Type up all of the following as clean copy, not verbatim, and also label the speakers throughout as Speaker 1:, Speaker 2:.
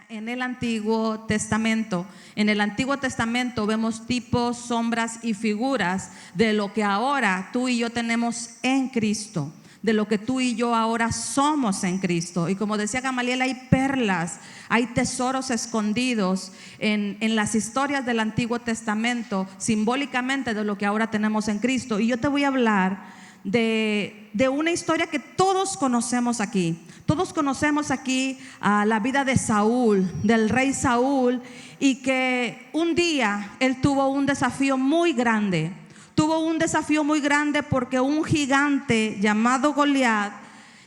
Speaker 1: En el Antiguo Testamento. En el Antiguo Testamento vemos tipos, sombras y figuras de lo que ahora tú y yo tenemos en Cristo, de lo que tú y yo ahora somos en Cristo. Y como decía Gamaliel, hay perlas, hay tesoros escondidos en las historias del Antiguo Testamento, simbólicamente de lo que ahora tenemos en Cristo. Y yo te voy a hablar de una historia que todos conocemos aquí. Todos conocemos aquí la vida de Saúl, del rey Saúl, y que un día él tuvo un desafío muy grande. Tuvo un desafío muy grande porque un gigante llamado Goliat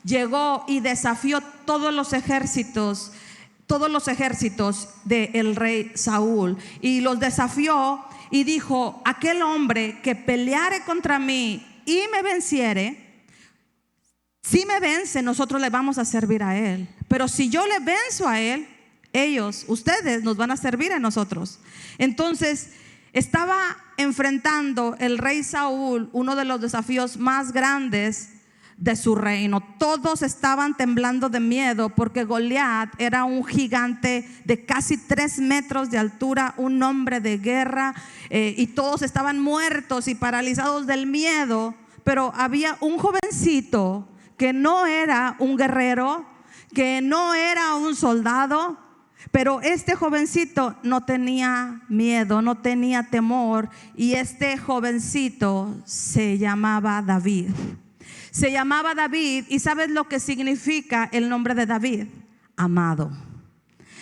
Speaker 1: llegó y desafió todos los ejércitos del rey Saúl, y los desafió y dijo: aquel hombre que peleare contra mí y me venciere, si me vence, nosotros le vamos a servir a él. Pero si yo le venzo a él, ustedes nos van a servir a nosotros. Entonces estaba enfrentando el rey Saúl uno de los desafíos más grandes de su reino. Todos estaban temblando de miedo porque Goliat era un gigante de casi 3 metros de altura, un hombre de guerra, y todos estaban muertos y paralizados del miedo. Pero había un jovencito que no era un guerrero, que no era un soldado, pero este jovencito no tenía miedo, no tenía temor, y este jovencito se llamaba David. Se llamaba David, y ¿sabes lo que significa el nombre de David? Amado.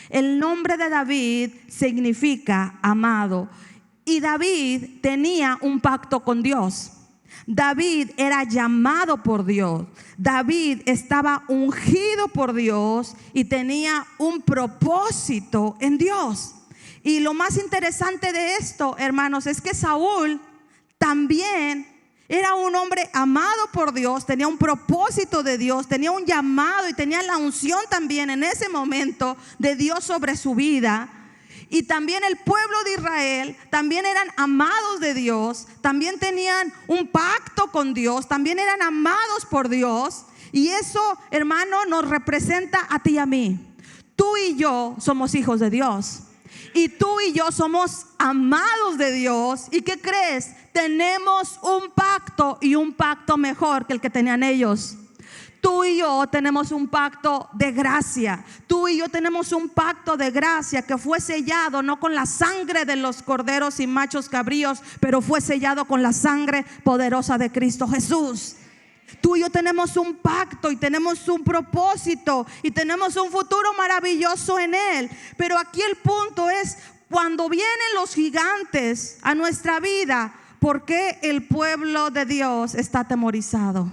Speaker 1: El nombre de David significa amado, y David tenía un pacto con Dios. David era llamado por Dios. David estaba ungido por Dios y tenía un propósito en Dios. Y lo más interesante de esto, hermanos, es que Saúl también era un hombre amado por Dios, tenía un propósito de Dios, tenía un llamado y tenía la unción también en ese momento de Dios sobre su vida. Y también el pueblo de Israel también eran amados de Dios, también tenían un pacto con Dios, también eran amados por Dios. Y eso, hermano, nos representa a ti y a mí. Tú y yo somos hijos de Dios, y tú y yo somos amados de Dios. ¿Y qué crees? Tenemos un pacto, y un pacto mejor que el que tenían ellos. Tú y yo tenemos un pacto de gracia. Tú y yo tenemos un pacto de gracia que fue sellado no con la sangre de los corderos y machos cabríos, pero fue sellado con la sangre poderosa de Cristo Jesús. Tú y yo tenemos un pacto y tenemos un propósito y tenemos un futuro maravilloso en Él. Pero aquí el punto es: cuando vienen los gigantes a nuestra vida, ¿por qué el pueblo de Dios está atemorizado?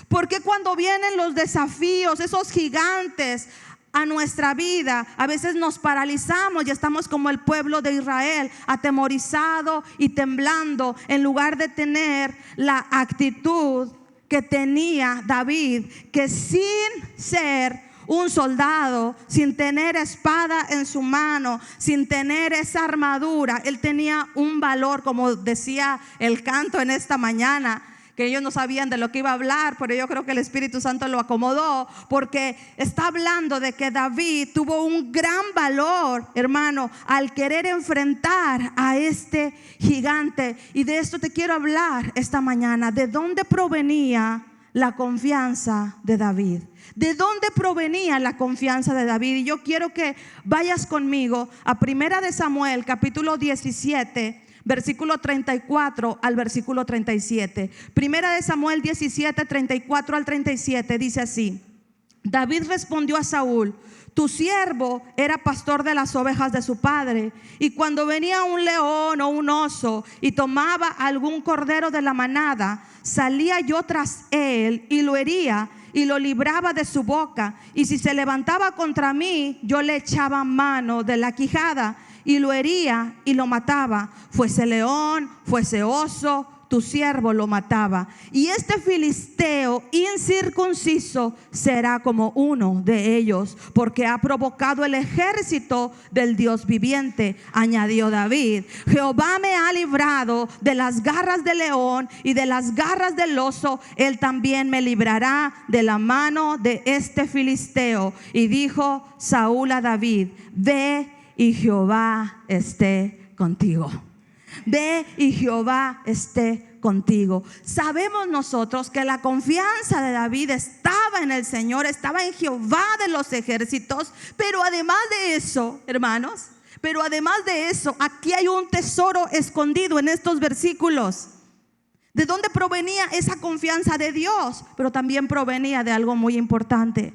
Speaker 1: Porque cuando vienen los desafíos, esos gigantes a nuestra vida, a veces nos paralizamos y estamos como el pueblo de Israel, atemorizado y temblando, en lugar de tener la actitud que tenía David, que sin ser un soldado, sin tener espada en su mano, sin tener esa armadura, él tenía un valor, como decía el canto en esta mañana, que ellos no sabían de lo que iba a hablar, pero yo creo que el Espíritu Santo lo acomodó, porque está hablando de que David tuvo un gran valor, hermano, al querer enfrentar a este gigante. Y de esto te quiero hablar esta mañana. ¿De dónde provenía la confianza de David? ¿De dónde provenía la confianza de David? Y yo quiero que vayas conmigo a Primera de Samuel, capítulo 17, versículo 34 al versículo 37. Primera de Samuel 17, 34 al 37 dice así: David respondió a Saúl: tu siervo era pastor de las ovejas de su padre, y cuando venía un león o un oso y tomaba algún cordero de la manada, salía yo tras él y lo hería y lo libraba de su boca, y si se levantaba contra mí, yo le echaba mano de la quijada y lo hería y lo mataba, fuese león, fuese oso, tu siervo lo mataba. Y este filisteo incircunciso será como uno de ellos, porque ha provocado el ejército del Dios viviente. Añadió David: Jehová me ha librado de las garras del león y de las garras del oso. Él también me librará de la mano de este filisteo. Y dijo Saúl a David: ve y Jehová esté contigo. Ve y Jehová esté contigo. Sabemos nosotros que la confianza de David estaba en el Señor, estaba en Jehová de los ejércitos. Pero además de eso, hermanos, aquí hay un tesoro escondido en estos versículos. ¿De dónde provenía esa confianza de Dios? Pero también provenía de algo muy importante.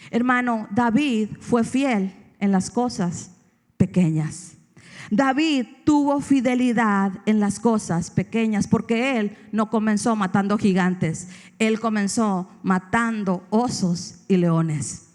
Speaker 1: Hermano, David fue fiel en las cosas pequeñas. David tuvo fidelidad en las cosas pequeñas, porque él no comenzó matando gigantes. Él comenzó matando osos y leones.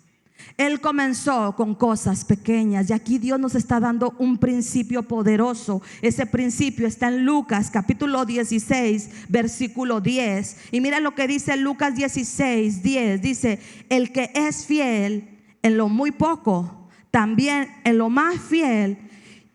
Speaker 1: Él comenzó con cosas pequeñas. Y aquí Dios nos está dando un principio poderoso. Ese principio está en Lucas capítulo 16 versículo 10. Y mira lo que dice Lucas 16, 10. Dice: el que es fiel en lo muy poco, también en lo más fiel.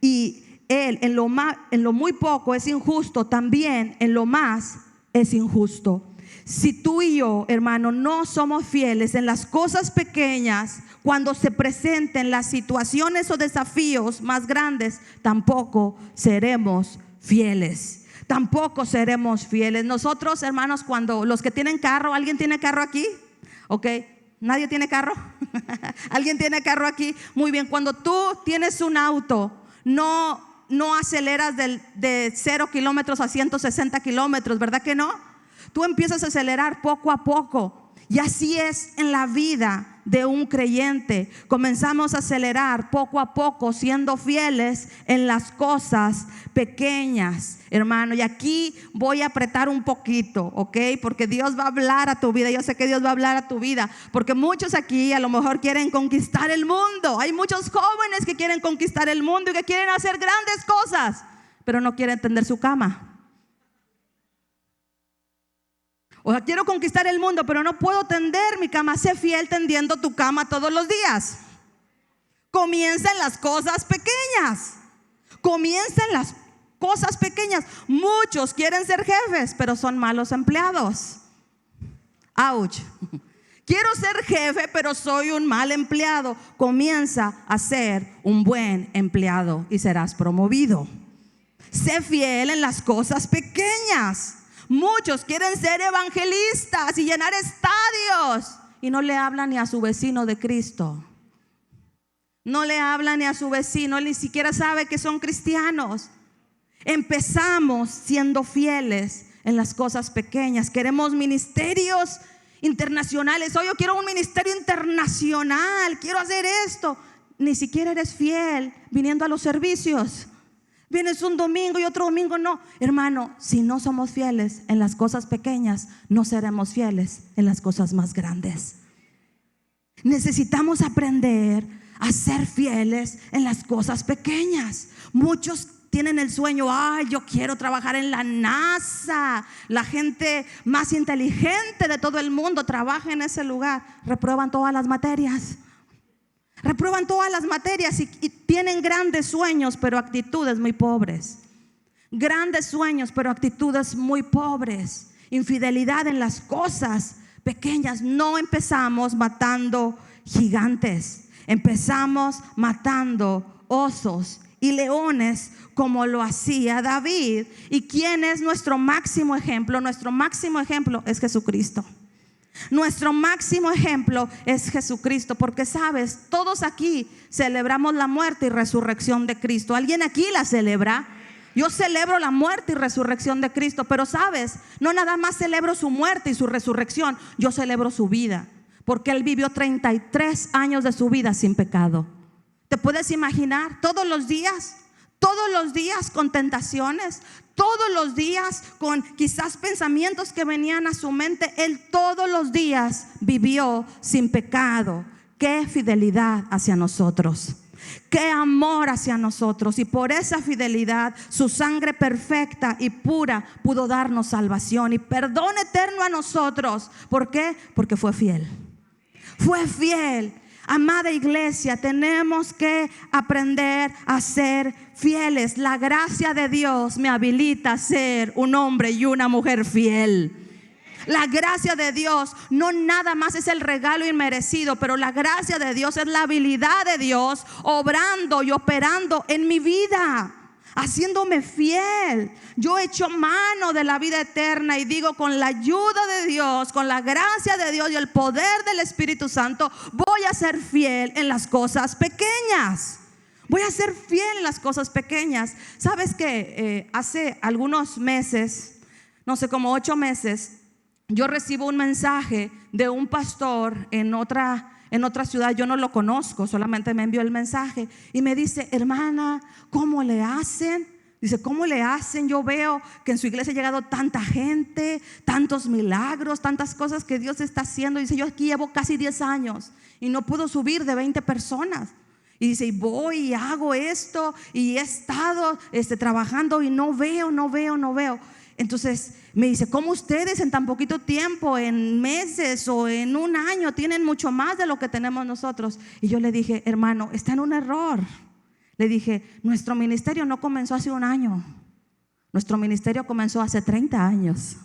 Speaker 1: Y él en lo muy poco es injusto, también en lo más es injusto. Si tú y yo, hermano, no somos fieles en las cosas pequeñas, cuando se presenten las situaciones o desafíos más grandes, tampoco seremos fieles. Tampoco seremos fieles. Nosotros, hermanos, cuando los que tienen carro, ¿alguien tiene carro aquí? Ok. ¿Nadie tiene carro? ¿Alguien tiene carro aquí? Muy bien. Cuando tú tienes un auto, no aceleras de 0 kilómetros a 160 kilómetros, ¿verdad que no? Tú empiezas a acelerar poco a poco. Y así es en la vida de un creyente. Comenzamos a acelerar poco a poco, siendo fieles en las cosas pequeñas, hermano. Y aquí voy a apretar un poquito, ¿ok? Porque Dios va a hablar a tu vida. Yo sé que Dios va a hablar a tu vida, porque muchos aquí a lo mejor quieren conquistar el mundo. Hay muchos jóvenes que quieren conquistar el mundo y que quieren hacer grandes cosas, pero no quieren tender su cama. O sea, quiero conquistar el mundo, pero no puedo tender mi cama. Sé fiel tendiendo tu cama todos los días. Comienza en las cosas pequeñas. Comienza en las cosas pequeñas. Muchos quieren ser jefes, pero son malos empleados. Ouch. Quiero ser jefe, pero soy un mal empleado. Comienza a ser un buen empleado y serás promovido. Sé fiel en las cosas pequeñas. Muchos quieren ser evangelistas y llenar estadios y no le hablan ni a su vecino de Cristo. No le hablan ni a su vecino, él ni siquiera sabe que son cristianos. Empezamos siendo fieles en las cosas pequeñas. Queremos ministerios internacionales. Hoy yo quiero un ministerio internacional, quiero hacer esto. Ni siquiera eres fiel viniendo a los servicios. Vienes un domingo y otro domingo no. Hermano, si no somos fieles en las cosas pequeñas, no seremos fieles en las cosas más grandes. Necesitamos aprender a ser fieles en las cosas pequeñas. Muchos tienen el sueño: ay, yo quiero trabajar en la NASA. La gente más inteligente de todo el mundo trabaja en ese lugar. Reprueban todas las materias. Reprueban todas las materias y tienen grandes sueños, pero actitudes muy pobres. Grandes sueños, pero actitudes muy pobres. Infidelidad en las cosas pequeñas. No empezamos matando gigantes. Empezamos matando osos y leones, como lo hacía David. ¿Y quién es nuestro máximo ejemplo? Nuestro máximo ejemplo es Jesucristo. Nuestro máximo ejemplo es Jesucristo, porque sabes, todos aquí celebramos la muerte y resurrección de Cristo. ¿Alguien aquí la celebra? Yo celebro la muerte y resurrección de Cristo, pero sabes, no nada más celebro su muerte y su resurrección, yo celebro su vida, porque Él vivió 33 años de su vida sin pecado. ¿Te puedes imaginar? Todos los días con tentaciones, todos los días con quizás pensamientos que venían a su mente. Él todos los días vivió sin pecado. Qué fidelidad hacia nosotros. Qué amor hacia nosotros, y por esa fidelidad su sangre perfecta y pura pudo darnos salvación y perdón eterno a nosotros. ¿Por qué? Porque fue fiel. Fue fiel. Amada iglesia, tenemos que aprender a ser fieles. La gracia de Dios me habilita a ser un hombre y una mujer fiel. La gracia de Dios no nada más es el regalo inmerecido, pero la gracia de Dios es la habilidad de Dios obrando y operando en mi vida, haciéndome fiel. Yo echo mano de la vida eterna y digo, con la ayuda de Dios, con la gracia de Dios y el poder del Espíritu Santo, voy a ser fiel en las cosas pequeñas. Voy a ser fiel en las cosas pequeñas. ¿Sabes que hace algunos meses, no sé, como 8 meses, yo recibo un mensaje de un pastor en otra ciudad? Yo no lo conozco, solamente me envió el mensaje y me dice: hermana, ¿cómo le hacen? Dice, ¿cómo le hacen? Yo veo que en su iglesia ha llegado tanta gente, tantos milagros, tantas cosas que Dios está haciendo. Dice, yo aquí llevo casi 10 años y no puedo subir de 20 personas. Y dice, y voy y hago esto y he estado trabajando y no veo. Entonces me dice, ¿cómo ustedes en tan poquito tiempo, en meses o en un año, tienen mucho más de lo que tenemos nosotros? Y yo le dije, hermano, está en un error. Le dije, nuestro ministerio no comenzó hace un año. Nuestro ministerio comenzó hace 30 años.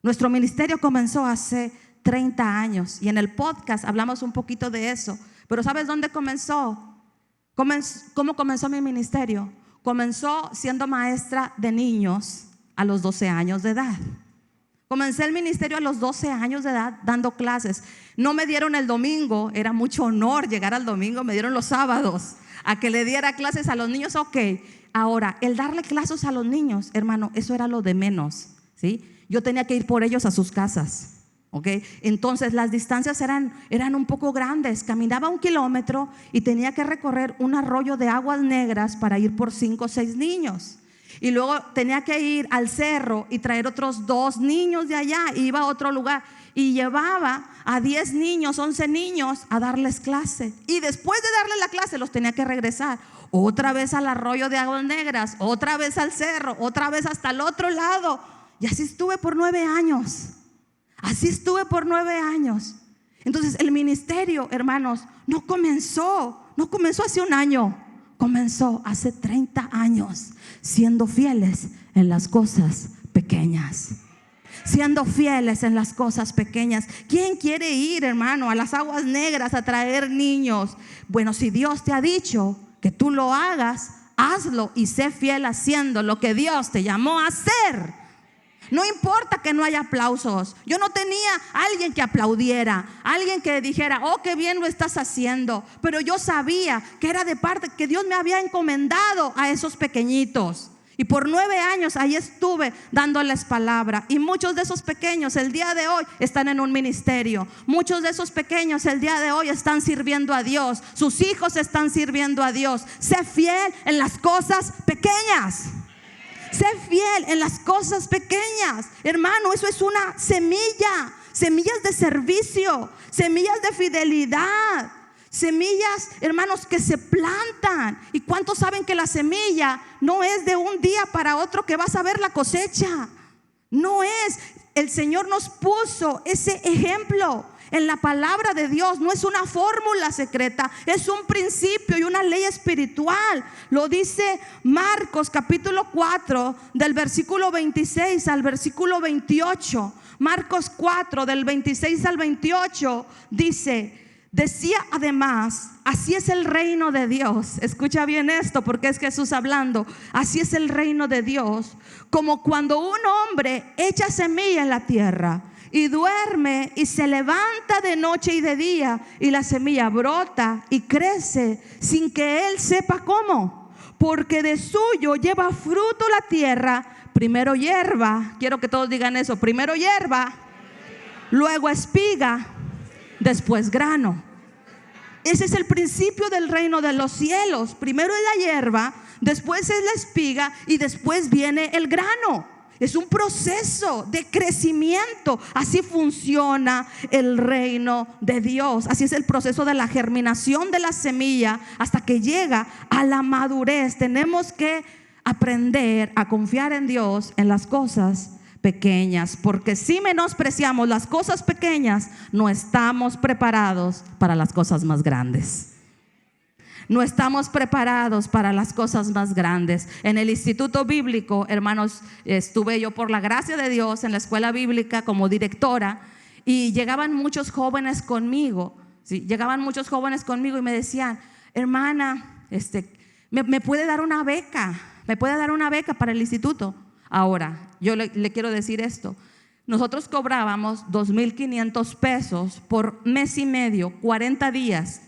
Speaker 1: Nuestro ministerio comenzó hace 30 años. Y en el podcast hablamos un poquito de eso. Pero ¿sabes dónde comenzó? ¿Cómo comenzó mi ministerio? Comenzó siendo maestra de niños a los 12 años de edad. Comencé el ministerio a los 12 años de edad dando clases. No me dieron el domingo, era mucho honor llegar al domingo, me dieron los sábados a que le diera clases a los niños. Ok, ahora el darle clases a los niños, hermano, eso era lo de menos, ¿sí? Yo tenía que ir por ellos a sus casas. Okay. Entonces las distancias eran un poco grandes. Caminaba 1 kilómetro y tenía que recorrer un arroyo de aguas negras para ir por 5 o 6 niños. Y luego tenía que ir al cerro y traer otros 2 niños de allá. Iba a otro lugar y llevaba a 10 niños, 11 niños a darles clase. Y después de darles la clase los tenía que regresar otra vez al arroyo de aguas negras, otra vez al cerro, otra vez hasta el otro lado. Y así estuve por 9 años. Así estuve por 9 años. Entonces el ministerio, hermanos, no comenzó hace un año, comenzó hace 30 años, siendo fieles en las cosas pequeñas. Siendo fieles en las cosas pequeñas. ¿Quién quiere ir, hermano, a las aguas negras a traer niños? Bueno, si Dios te ha dicho que tú lo hagas, hazlo y sé fiel haciendo lo que Dios te llamó a hacer. No importa que no haya aplausos. Yo no tenía alguien que aplaudiera, alguien que dijera, oh, qué bien lo estás haciendo. Pero yo sabía que era de parte, que Dios me había encomendado a esos pequeñitos. Y por 9 años ahí estuve dándoles palabra. Y muchos de esos pequeños el día de hoy están en un ministerio. Muchos de esos pequeños el día de hoy están sirviendo a Dios. Sus hijos están sirviendo a Dios. Sé fiel en las cosas pequeñas. Sé fiel en las cosas pequeñas. Hermano, eso es una semilla. Semillas de servicio, semillas de fidelidad, semillas, hermanos, que se plantan. ¿Y cuántos saben que la semilla no es de un día para otro que vas a ver la cosecha? No es. El Señor nos puso ese ejemplo en la palabra de Dios. No es una fórmula secreta, es un principio y una ley espiritual. Lo dice Marcos capítulo 4 del versículo 26 al versículo 28. Marcos 4 del 26 al 28 decía además, así es el reino de Dios. Escucha bien esto porque es Jesús hablando. Así es el reino de Dios, como cuando un hombre echa semilla en la tierra y duerme y se levanta de noche y de día, y la semilla brota y crece sin que él sepa cómo, porque de suyo lleva fruto la tierra. Primero hierba, quiero que todos digan eso, primero hierba, luego espiga, después grano. Ese es el principio del reino de los cielos. Primero es la hierba, después es la espiga y después viene el grano. Es un proceso de crecimiento. Así funciona el reino de Dios. Así es el proceso de la germinación de la semilla hasta que llega a la madurez. Tenemos que aprender a confiar en Dios en las cosas pequeñas, porque si menospreciamos las cosas pequeñas, no estamos preparados para las cosas más grandes. No estamos preparados para las cosas más grandes. En el instituto bíblico, hermanos, estuve yo por la gracia de Dios en la escuela bíblica como directora, y llegaban muchos jóvenes conmigo, ¿sí? Llegaban muchos jóvenes conmigo y me decían: hermana, ¿me puede dar una beca? ¿Me puede dar una beca para el instituto? Ahora, yo le quiero decir esto. Nosotros cobrábamos 2,500 pesos por mes y medio, 40 días,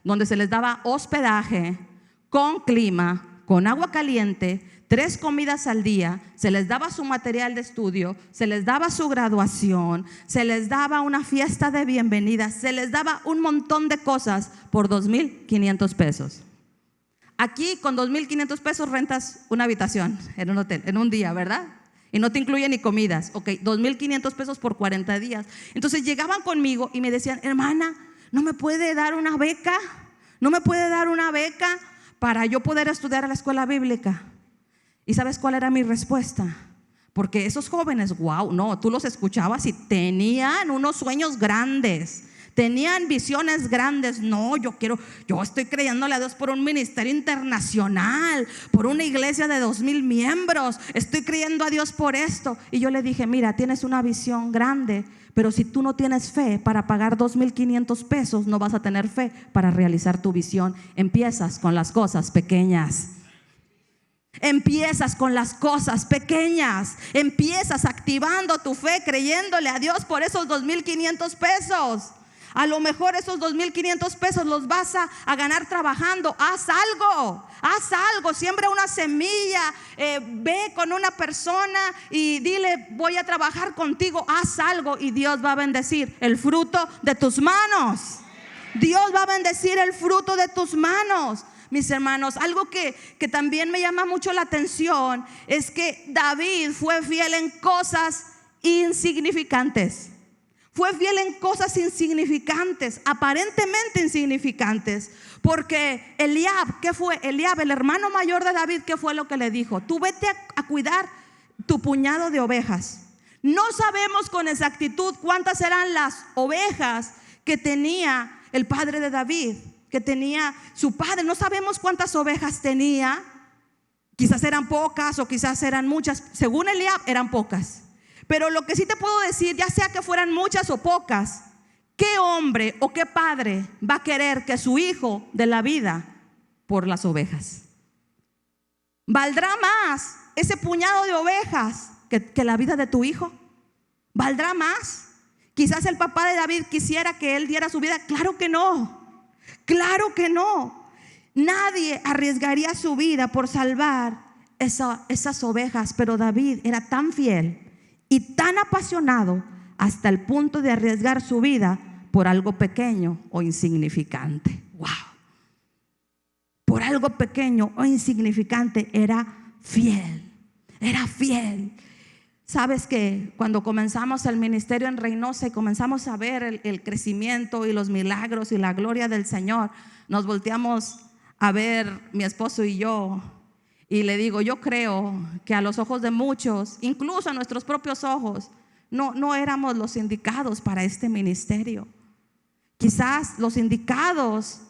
Speaker 1: donde se les daba hospedaje, con clima, con agua caliente, 3 comidas al día, se les daba su material de estudio, se les daba su graduación, se les daba una fiesta de bienvenida, se les daba un montón de cosas por 2,500 pesos. Aquí con 2,500 pesos rentas una habitación en un hotel, en un día, ¿verdad? Y no te incluye ni comidas. Ok, 2,500 pesos por 40 días. Entonces llegaban conmigo y me decían: hermana, ¿no me puede dar una beca? ¿No me puede dar una beca para yo poder estudiar a la escuela bíblica? ¿Y sabes cuál era mi respuesta? Porque esos jóvenes, wow, no, tú los escuchabas y tenían unos sueños grandes, tenían visiones grandes. No, yo estoy creyéndole a Dios por un ministerio internacional, por una iglesia de 2,000 miembros, estoy creyendo a Dios por esto. Y yo le dije: mira, tienes una visión grande, pero si tú no tienes fe para pagar 2,500 pesos, no vas a tener fe para realizar tu visión. Empiezas con las cosas pequeñas. Empiezas con las cosas pequeñas. Empiezas activando tu fe, creyéndole a Dios por esos 2,500 pesos. A lo mejor esos 2,500 pesos los vas a ganar trabajando. Haz algo, siembra una semilla, ve con una persona y dile: voy a trabajar contigo. Haz algo y Dios va a bendecir el fruto de tus manos. Dios va a bendecir el fruto de tus manos. Mis hermanos, algo que también me llama mucho la atención es que David fue fiel en cosas insignificantes. Fue fiel en cosas insignificantes, aparentemente insignificantes. Porque Eliab, ¿qué fue? Eliab, el hermano mayor de David, ¿qué fue lo que le dijo? Tú vete a cuidar tu puñado de ovejas. No sabemos con exactitud cuántas eran las ovejas que tenía el padre de David, que tenía su padre. No sabemos cuántas ovejas tenía. Quizás eran pocas o quizás eran muchas. Según Eliab, eran pocas. Pero lo que sí te puedo decir, ya sea que fueran muchas o pocas, ¿qué hombre o qué padre va a querer que su hijo dé la vida por las ovejas? ¿Valdrá más ese puñado de ovejas que la vida de tu hijo? ¿Valdrá más? Quizás el papá de David quisiera que él diera su vida. Claro que no. Claro que no. Nadie arriesgaría su vida por salvar esas ovejas. Pero David era tan fiel y tan apasionado hasta el punto de arriesgar su vida por algo pequeño o insignificante. Wow. Por algo pequeño o insignificante era fiel. Era fiel. Sabes que cuando comenzamos el ministerio en Reynosa y comenzamos a ver el crecimiento y los milagros y la gloria del Señor, nos volteamos a ver mi esposo y yo. Y le digo: yo creo que a los ojos de muchos, incluso a nuestros propios ojos, no éramos los indicados para este ministerio. Quizás los indicados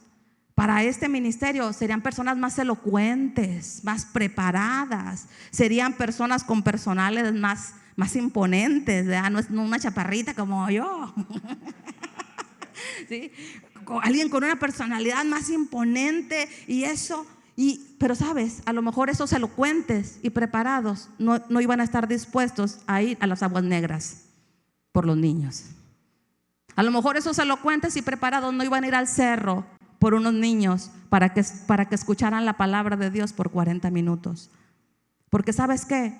Speaker 1: para este ministerio serían personas más elocuentes, más preparadas, serían personas con personales más imponentes, ¿verdad? No una chaparrita como yo. ¿Sí? Alguien con una personalidad más imponente y eso. Pero sabes, a lo mejor esos elocuentes y preparados no iban a estar dispuestos a ir a las aguas negras por los niños. A lo mejor esos elocuentes y preparados no iban a ir al cerro por unos niños para que escucharan la palabra de Dios por 40 minutos. Porque ¿sabes qué?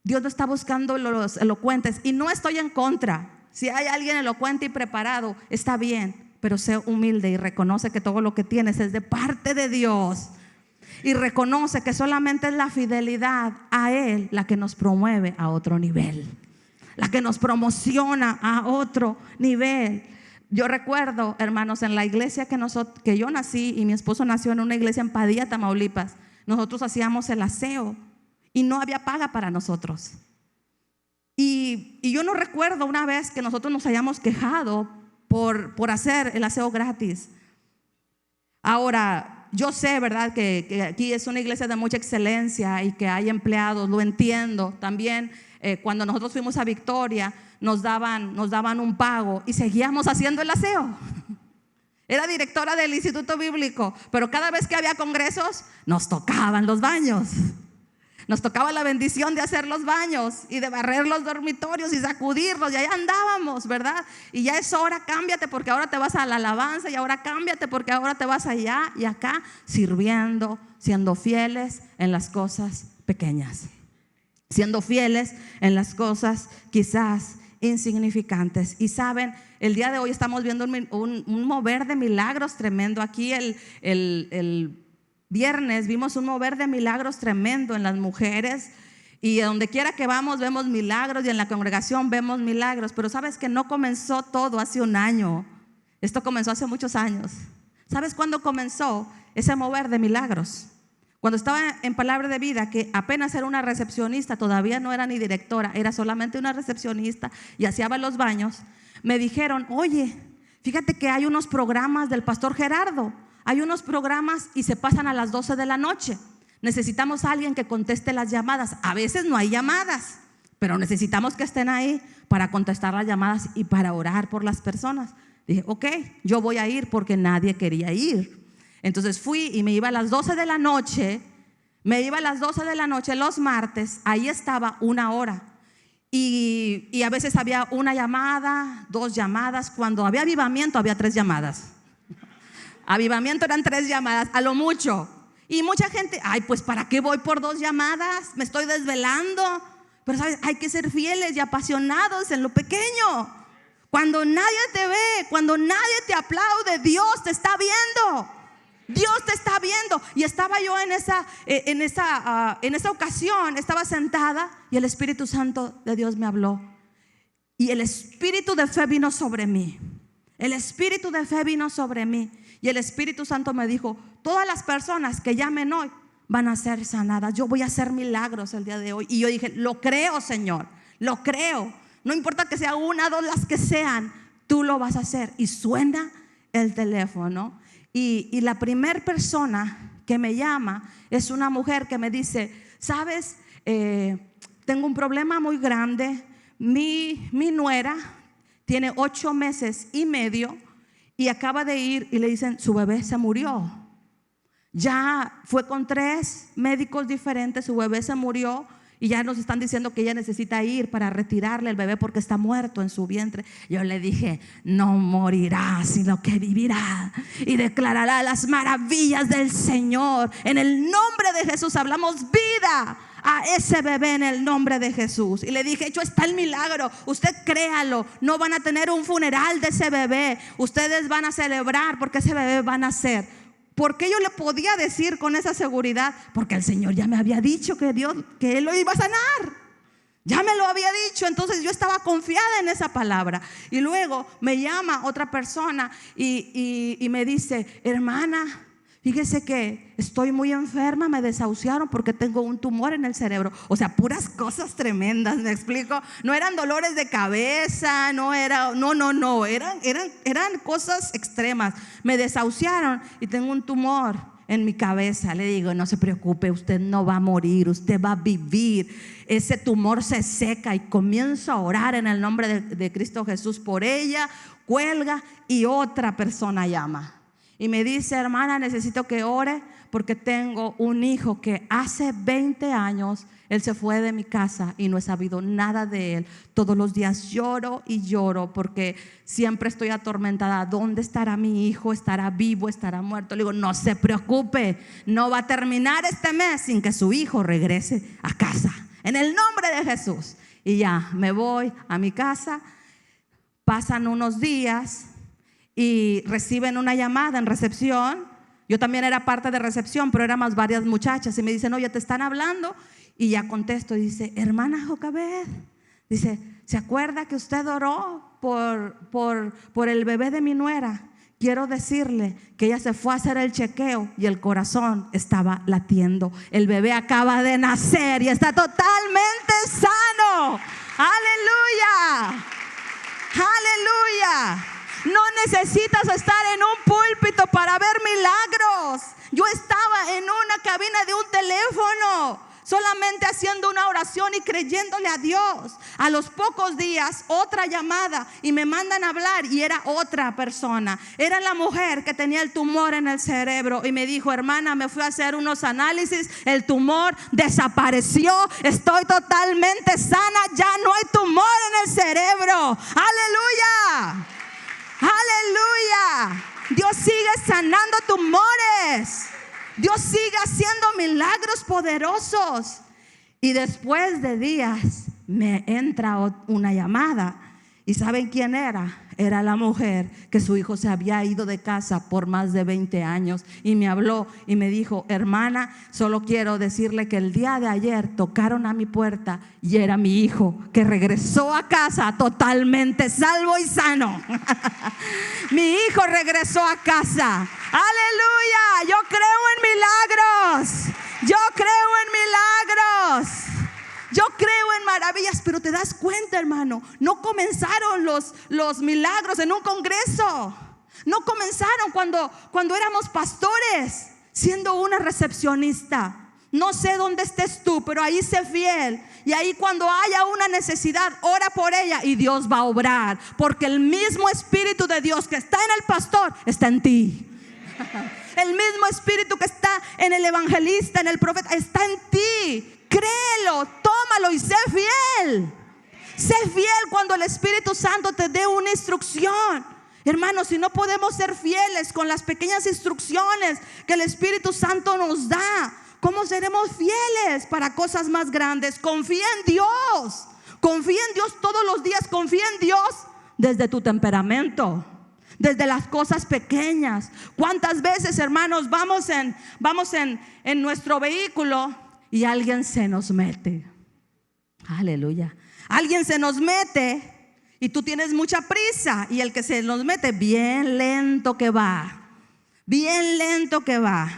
Speaker 1: Dios no está buscando los elocuentes. Y no estoy en contra. Si hay alguien elocuente y preparado, está bien, pero sé humilde y reconoce que todo lo que tienes es de parte de Dios. y reconoce que solamente es la fidelidad a Él la que nos promueve a otro nivel, la que nos promociona a otro nivel. Yo recuerdo, hermanos, en la iglesia que yo nací y mi esposo nació en una iglesia en Padilla, Tamaulipas, nosotros hacíamos el aseo y no había paga para nosotros. Y yo no recuerdo una vez que nosotros nos hayamos quejado por hacer el aseo gratis. Ahora, yo sé, ¿verdad?, que aquí es una iglesia de mucha excelencia y que hay empleados, lo entiendo. También cuando nosotros fuimos a Victoria nos daban un pago y seguíamos haciendo el aseo. Era directora del Instituto Bíblico, pero cada vez que había congresos nos tocaban los baños. Nos tocaba la bendición de hacer los baños y de barrer los dormitorios y sacudirlos, y ahí andábamos, ¿verdad? Y ya es hora, cámbiate porque ahora te vas a la alabanza, y ahora cámbiate porque ahora te vas allá y acá, sirviendo, siendo fieles en las cosas pequeñas, siendo fieles en las cosas quizás insignificantes. Y saben, el día de hoy estamos viendo un mover de milagros tremendo. Aquí el viernes vimos un mover de milagros tremendo en las mujeres, y donde quiera que vamos vemos milagros, y en la congregación vemos milagros. Pero sabes que no comenzó todo hace un año, esto comenzó hace muchos años. ¿Sabes cuándo comenzó ese mover de milagros? Cuando estaba en Palabra de Vida, que apenas era una recepcionista, todavía no era ni directora, era solamente una recepcionista y hacía los baños. Me dijeron: oye, fíjate que hay unos programas del pastor Gerardo. Hay unos programas y se pasan a las 12 de la noche. Necesitamos a alguien que conteste las llamadas. A veces no hay llamadas, pero necesitamos que estén ahí para contestar las llamadas y para orar por las personas. Dije: ok, yo voy a ir, porque nadie quería ir. Entonces fui y me iba a las 12 de la noche. Me iba a las 12 de la noche los martes. Ahí estaba una hora. Y a veces había una llamada, 2 llamadas. Cuando había avivamiento había 3 llamadas. Avivamiento eran 3 llamadas, a lo mucho. Y mucha gente: ay, pues ¿para qué voy por 2 llamadas? Me estoy desvelando. Pero sabes, hay que ser fieles y apasionados en lo pequeño. Cuando nadie te ve, cuando nadie te aplaude, Dios te está viendo. Dios te está viendo. Y estaba yo en esa ocasión, estaba sentada, y el Espíritu Santo de Dios me habló. Y el espíritu de fe vino sobre mí. El espíritu de fe vino sobre mí. Y el Espíritu Santo me dijo: todas las personas que llamen hoy van a ser sanadas. Yo voy a hacer milagros el día de hoy. Y yo dije: lo creo, Señor, lo creo. No importa que sea 1, 2, las que sean, tú lo vas a hacer. Y suena el teléfono. Y la primer persona que me llama es una mujer que me dice: sabes, tengo un problema muy grande. Mi nuera tiene 8 meses y medio y acaba de ir, y le dicen: su bebé se murió. Ya fue con 3 médicos diferentes, su bebé se murió, y ya nos están diciendo que ella necesita ir para retirarle el bebé porque está muerto en su vientre. Yo le dije: no morirá, sino que vivirá y declarará las maravillas del Señor. En el nombre de Jesús hablamos vida a ese bebé, en el nombre de Jesús. Y le dije: hecho está el milagro, usted créalo. No van a tener un funeral de ese bebé, ustedes van a celebrar porque ese bebé va a nacer. ¿Por qué yo le podía decir con esa seguridad? Porque el Señor ya me había dicho que Él lo iba a sanar. Ya me lo había dicho. Entonces yo estaba confiada en esa palabra. Y luego me llama otra persona y me dice: hermana, fíjese que estoy muy enferma, me desahuciaron porque tengo un tumor en el cerebro. O sea, puras cosas tremendas, ¿me explico? No eran dolores de cabeza, eran cosas extremas. Me desahuciaron y tengo un tumor en mi cabeza. Le digo: no se preocupe, usted no va a morir, usted va a vivir. Ese tumor se seca. Y comienzo a orar en el nombre de Cristo Jesús por ella. Cuelga y otra persona llama y me dice: hermana, necesito que ore porque tengo un hijo que hace 20 años él se fue de mi casa y no he sabido nada de él. Todos los días lloro y lloro porque siempre estoy atormentada. ¿Dónde estará mi hijo? ¿Estará vivo? ¿Estará muerto? Le digo: no se preocupe, no va a terminar este mes sin que su hijo regrese a casa, en el nombre de Jesús. Y ya me voy a mi casa. Pasan unos días y reciben una llamada en recepción Yo también era parte de recepción, pero éramos varias muchachas. Y me dicen, oye, te están hablando. Y ya contesto, dice, hermana Jocabed, dice, ¿se acuerda que usted oró por el bebé de mi nuera? Quiero decirle que ella se fue a hacer el chequeo y el corazón estaba latiendo. El bebé acaba de nacer y está totalmente sano. ¡Aleluya! ¡Aleluya! No necesitas estar en un púlpito para ver milagros. Yo estaba en una cabina de un teléfono, solamente haciendo una oración y creyéndole a Dios. A los pocos días, otra llamada y me mandan a hablar y era otra persona. Era la mujer que tenía el tumor en el cerebro y me dijo, hermana, me fui a hacer unos análisis, el tumor desapareció, estoy totalmente sana, ya no hay tumor en el cerebro. ¡Aleluya! ¡Aleluya! Dios sigue sanando tumores. Dios sigue haciendo milagros poderosos. Y después de días me entra una llamada. ¿Y saben quién era? Era la mujer que su hijo se había ido de casa por más de 20 años. Y me habló y me dijo, hermana, solo quiero decirle que el día de ayer tocaron a mi puerta y era mi hijo que regresó a casa totalmente salvo y sano. Mi hijo regresó a casa. Aleluya, yo creo en milagros. Yo creo en milagros. Yo creo en maravillas, pero te das cuenta, hermano, no comenzaron los milagros en un congreso. No comenzaron cuando éramos pastores, siendo una recepcionista. No sé dónde estés tú, pero ahí sé fiel. Y ahí cuando haya una necesidad, ora por ella y Dios va a obrar. Porque el mismo Espíritu de Dios que está en el pastor está en ti. El mismo Espíritu que está en el evangelista, en el profeta, está en ti. Créelo, tómalo y sé fiel. Sé fiel cuando el Espíritu Santo te dé una instrucción. Hermanos, si no podemos ser fieles con las pequeñas instrucciones que el Espíritu Santo nos da, ¿cómo seremos fieles para cosas más grandes? Confía en Dios. Confía en Dios todos los días. Confía en Dios desde tu temperamento, desde las cosas pequeñas. ¿Cuántas veces, hermanos, vamos en nuestro vehículo y alguien se nos mete? Aleluya. Alguien se nos mete y tú tienes mucha prisa, y el que se nos mete bien lento que va. Bien lento que va.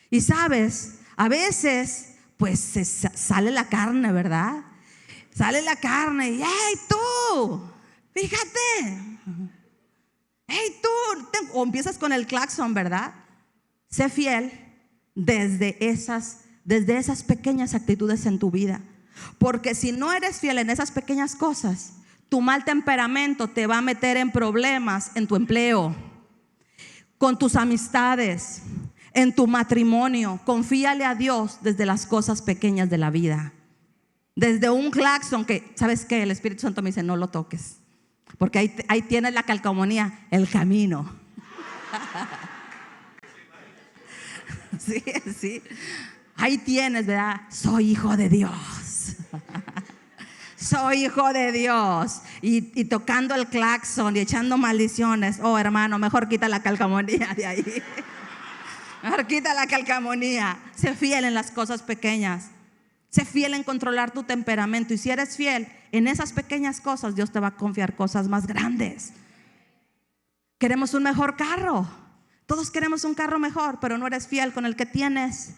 Speaker 1: Y sabes, a veces pues sale la carne, ¿verdad? Sale la carne y ¡hey tú! Fíjate. ¡Hey tú! O empiezas con el claxon, ¿verdad? Sé fiel desde esas pequeñas actitudes en tu vida. Porque si no eres fiel en esas pequeñas cosas, tu mal temperamento te va a meter en problemas en tu empleo, con tus amistades, en tu matrimonio. Confíale a Dios desde las cosas pequeñas de la vida. Desde un claxon que, ¿sabes qué? El Espíritu Santo me dice, no lo toques. Porque ahí tienes la calcamonía, el camino. Sí, sí. Ahí tienes, ¿verdad? Soy hijo de Dios. Soy hijo de Dios. Y tocando el claxon y echando maldiciones. Oh, hermano, mejor quita la calcamonía de ahí. Mejor quita la calcamonía. Sé fiel en las cosas pequeñas. Sé fiel en controlar tu temperamento. Y si eres fiel en esas pequeñas cosas, Dios te va a confiar cosas más grandes. Queremos un mejor carro. Todos queremos un carro mejor, pero no eres fiel con el que tienes.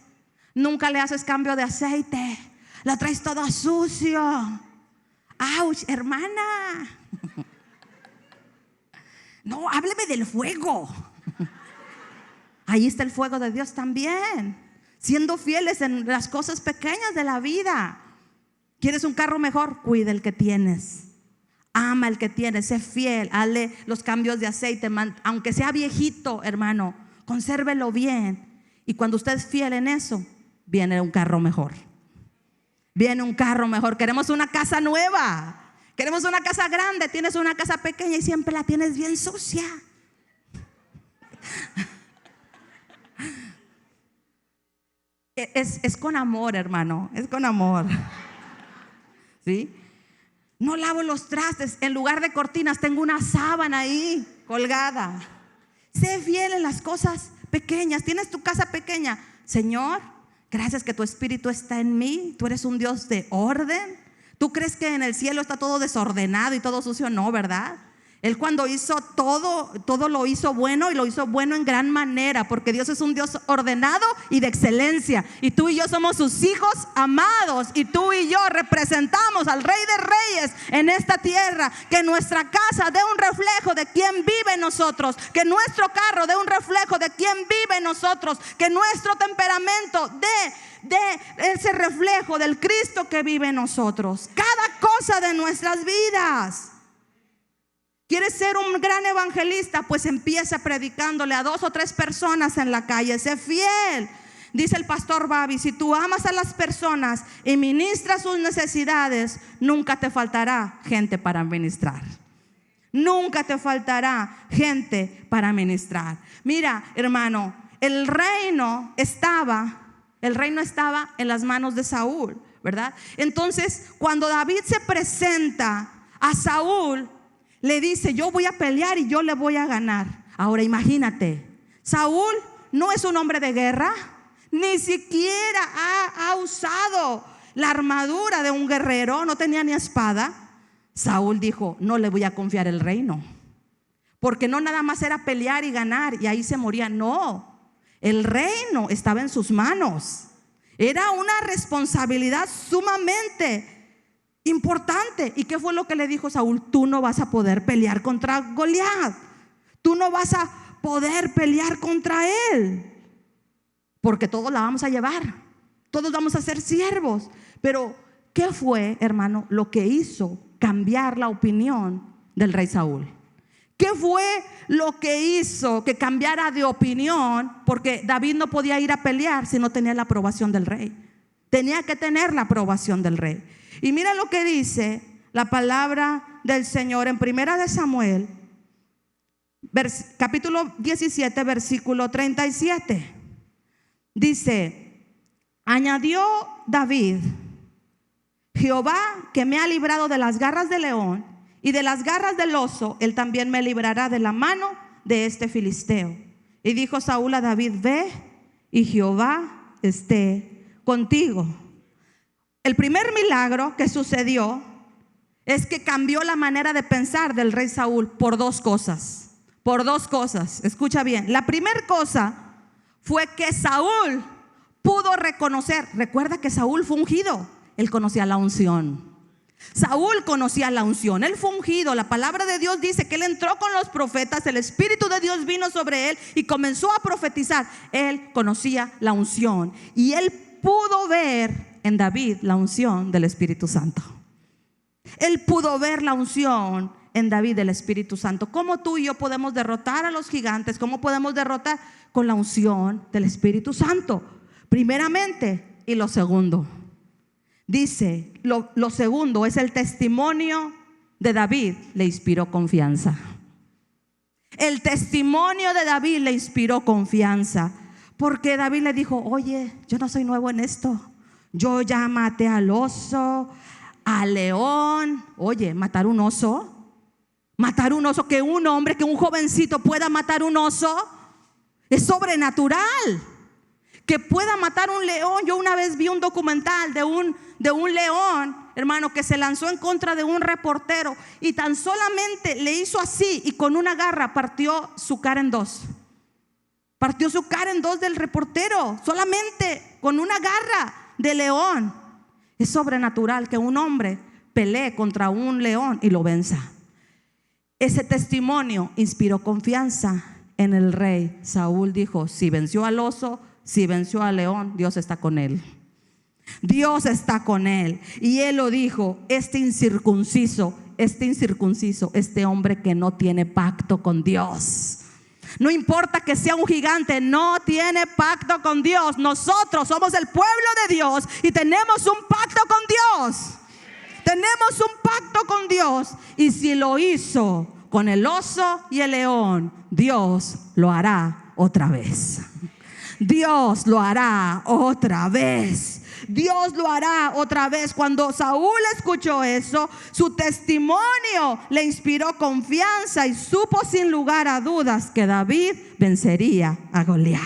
Speaker 1: Nunca le haces cambio de aceite. La traes todo sucio. ¡Auch, hermana! No, hábleme del fuego. Ahí está el fuego de Dios también. Siendo fieles en las cosas pequeñas de la vida. ¿Quieres un carro mejor? Cuida el que tienes. Ama el que tienes. Sé fiel. Hazle los cambios de aceite. Aunque sea viejito, hermano, consérvelo bien. Y cuando usted es fiel en eso, viene un carro mejor. Viene un carro mejor. Queremos una casa nueva. Queremos una casa grande. Tienes una casa pequeña y siempre la tienes bien sucia. Es con amor, hermano. Es con amor. ¿Sí? No lavo los trastes. En lugar de cortinas tengo una sábana ahí colgada. Sé fiel en las cosas pequeñas, tienes tu casa pequeña. Señor, gracias que tu espíritu está en mí. Tú eres un Dios de orden. ¿Tú crees que en el cielo está todo desordenado y todo sucio? No, ¿verdad? Él cuando hizo todo lo hizo bueno, y lo hizo bueno en gran manera, porque Dios es un Dios ordenado y de excelencia. Y tú y yo somos sus hijos amados, y tú y yo representamos al Rey de Reyes en esta tierra. Que nuestra casa dé un reflejo de quien vive en nosotros, que nuestro carro dé un reflejo de quien vive en nosotros, que nuestro temperamento dé ese reflejo del Cristo que vive en nosotros. Cada cosa de nuestras vidas. ¿Quieres ser un gran evangelista? Pues empieza predicándole a 2 o 3 personas en la calle. Sé fiel. Dice el pastor Babi, si tú amas a las personas y ministras sus necesidades, nunca te faltará gente para ministrar. Nunca te faltará gente para ministrar. Mira, hermano, el reino estaba en las manos de Saúl, ¿verdad? Entonces, cuando David se presenta a Saúl, le dice: yo voy a pelear y yo le voy a ganar. Ahora imagínate, Saúl no es un hombre de guerra, ni siquiera ha usado la armadura de un guerrero, no tenía ni espada. Saúl dijo: no le voy a confiar el reino, porque no nada más era pelear y ganar y ahí se moría. No, el reino estaba en sus manos. Era una responsabilidad sumamente importante. ¿Y qué fue lo que le dijo Saúl? Tú no vas a poder pelear contra Goliat. Tú no vas a poder pelear contra él, porque todos la vamos a llevar, todos vamos a ser siervos. Pero ¿qué fue, hermano, lo que hizo cambiar la opinión del rey Saúl? ¿Qué fue lo que hizo que cambiara de opinión? Porque David no podía ir a pelear si no tenía la aprobación del rey. Tenía que tener la aprobación del rey. Y mira lo que dice la palabra del Señor en Primera de Samuel, capítulo 17, versículo 37. Dice: añadió David: Jehová, que me ha librado de las garras del león y de las garras del oso, él también me librará de la mano de este filisteo. Y dijo Saúl a David: ve, y Jehová esté contigo. El primer milagro que sucedió es que cambió la manera de pensar del rey Saúl por 2 cosas. Por 2 cosas, escucha bien. La primera cosa fue que Saúl pudo reconocer. Recuerda que Saúl fue ungido. Él conocía la unción. Saúl conocía la unción. Él fue ungido. La palabra de Dios dice que él entró con los profetas. El Espíritu de Dios vino sobre él y comenzó a profetizar. Él conocía la unción y él pudo ver en David la unción del Espíritu Santo. Él pudo ver la unción en David del Espíritu Santo. ¿Cómo tú y yo podemos derrotar a los gigantes? ¿Cómo podemos derrotar? Con la unción del Espíritu Santo, primeramente. Y lo segundo, dice, lo segundo es el testimonio de David le inspiró confianza. El testimonio de David le inspiró confianza, porque David le dijo: oye, yo no soy nuevo en esto. Yo ya maté al oso, al león. Oye, matar un oso, que un hombre, que un jovencito pueda matar un oso, es sobrenatural. Que pueda matar un león. Yo una vez vi un documental de un león, hermano, que se lanzó en contra de un reportero y tan solamente le hizo así y con una garra partió su cara en 2. Partió su cara en 2 del reportero, solamente con una garra de león. Es sobrenatural que un hombre pelee contra un león y lo venza. Ese testimonio inspiró confianza en el rey. Saúl dijo: si venció al oso, si venció al león, Dios está con él. Dios está con él. Y él lo dijo: este incircunciso, este hombre que no tiene pacto con Dios. No importa que sea un gigante, no tiene pacto con Dios. Nosotros somos el pueblo de Dios y tenemos un pacto con Dios. Tenemos un pacto con Dios. Y si lo hizo con el oso y el león, Dios lo hará otra vez. Dios lo hará otra vez. Dios lo hará otra vez. Cuando Saúl escuchó eso, su testimonio le inspiró confianza y supo sin lugar a dudas que David vencería a Goliat.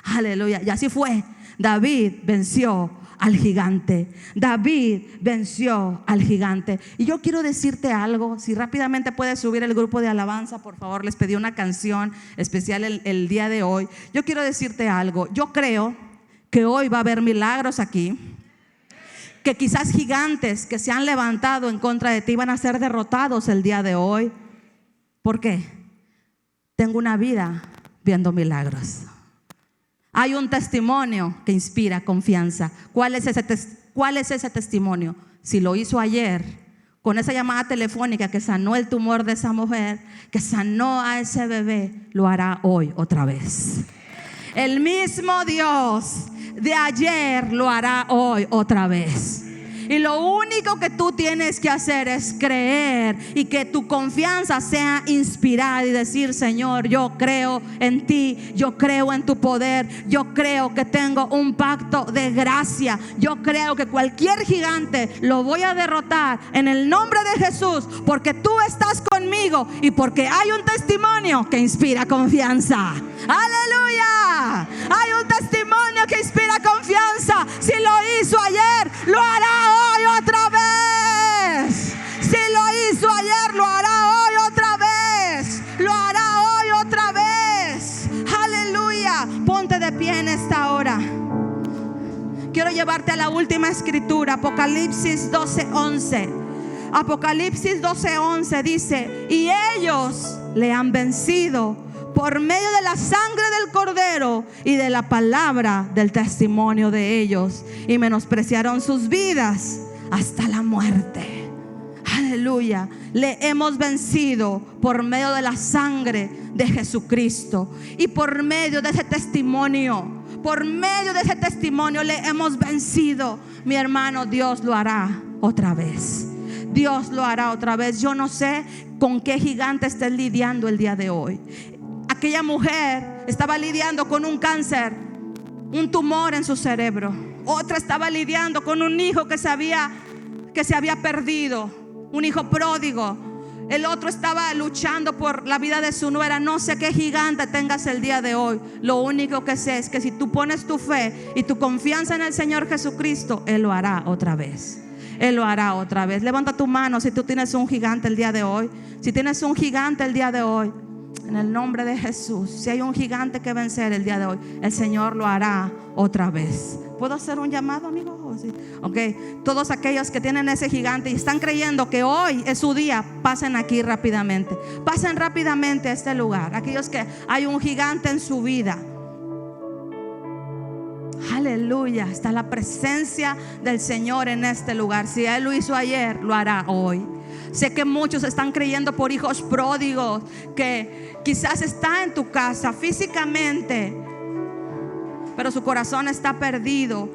Speaker 1: Aleluya. Y así fue. David venció al gigante. David venció al gigante. Y yo quiero decirte algo. Si rápidamente puedes subir el grupo de alabanza, por favor. Les pedí una canción especial el día de hoy. Yo quiero decirte algo. Yo creo que hoy va a haber milagros aquí, que quizás gigantes que se han levantado en contra de ti van a ser derrotados el día de hoy. ¿Por qué? Tengo una vida viendo milagros. Hay un testimonio que inspira confianza. ¿Cuál es ese testimonio? Si lo hizo ayer con esa llamada telefónica que sanó el tumor de esa mujer, que sanó a ese bebé, lo hará hoy otra vez. El mismo Dios de ayer lo hará hoy otra vez. Y lo único que tú tienes que hacer es creer y que tu confianza sea inspirada y decir: Señor, yo creo en ti, yo creo en tu poder, yo creo que tengo un pacto de gracia, yo creo que cualquier gigante lo voy a derrotar en el nombre de Jesús, porque tú estás conmigo y porque hay un testimonio que inspira confianza. Aleluya. Hay un testimonio que inspira confianza. Si lo hizo ayer, lo hará hoy otra vez. Si lo hizo ayer, lo hará hoy otra vez. Lo hará hoy otra vez. Aleluya. Ponte de pie en esta hora. Quiero llevarte a la última escritura, Apocalipsis 12:11. Apocalipsis 12:11 dice: y ellos le han vencido por medio de la sangre del Cordero y de la palabra del testimonio de ellos, y menospreciaron sus vidas hasta la muerte. Aleluya. Le hemos vencido por medio de la sangre de Jesucristo y por medio de ese testimonio. Por medio de ese testimonio le hemos vencido. Mi hermano, Dios lo hará otra vez. Dios lo hará otra vez. Yo no sé con qué gigante estés lidiando el día de hoy. Aquella mujer estaba lidiando con un cáncer, un tumor en su cerebro. Otra estaba lidiando con un hijo que se había perdido, un hijo pródigo. El otro estaba luchando por la vida de su nuera. No sé qué gigante tengas el día de hoy. Lo único que sé es que si tú pones tu fe y tu confianza en el Señor Jesucristo, Él lo hará otra vez. Él lo hará otra vez. Levanta tu mano si tú tienes un gigante el día de hoy. Si tienes un gigante el día de hoy, en el nombre de Jesús, si hay un gigante que vencer el día de hoy, el Señor lo hará otra vez. ¿Puedo hacer un llamado, amigo? Sí. Ok. Todos aquellos que tienen ese gigante y están creyendo que hoy es su día, pasen aquí rápidamente. Pasen rápidamente a este lugar. Aquellos que hay un gigante en su vida. Aleluya. Está la presencia del Señor en este lugar. Si Él lo hizo ayer, lo hará hoy. Sé que muchos están creyendo por hijos pródigos, que quizás está en tu casa físicamente, pero su corazón está perdido.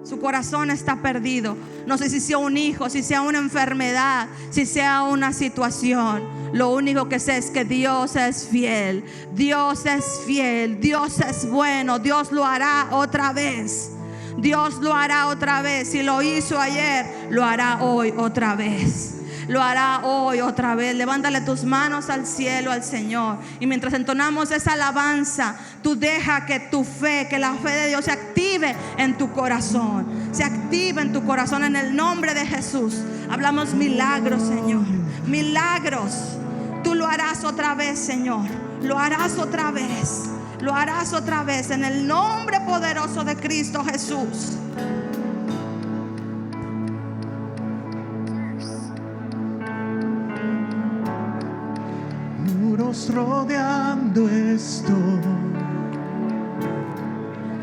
Speaker 1: Su corazón está perdido. No sé si sea un hijo, si sea una enfermedad, si sea una situación. Lo único que sé es que Dios es fiel. Dios es fiel. Dios es bueno. Dios lo hará otra vez. Dios lo hará otra vez. Si lo hizo ayer, lo hará hoy otra vez. Lo hará hoy otra vez. Levántale tus manos al cielo, al Señor. Y mientras entonamos esa alabanza, tú deja que tu fe, que la fe de Dios se active en tu corazón. Se active en tu corazón en el nombre de Jesús. Hablamos milagros, Señor. Milagros. Tú lo harás otra vez, Señor. Lo harás otra vez. Lo harás otra vez en el nombre poderoso de Cristo Jesús.
Speaker 2: Rodeando esto,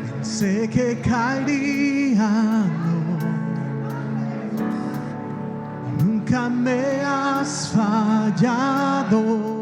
Speaker 2: pensé que caería, no, nunca me has fallado.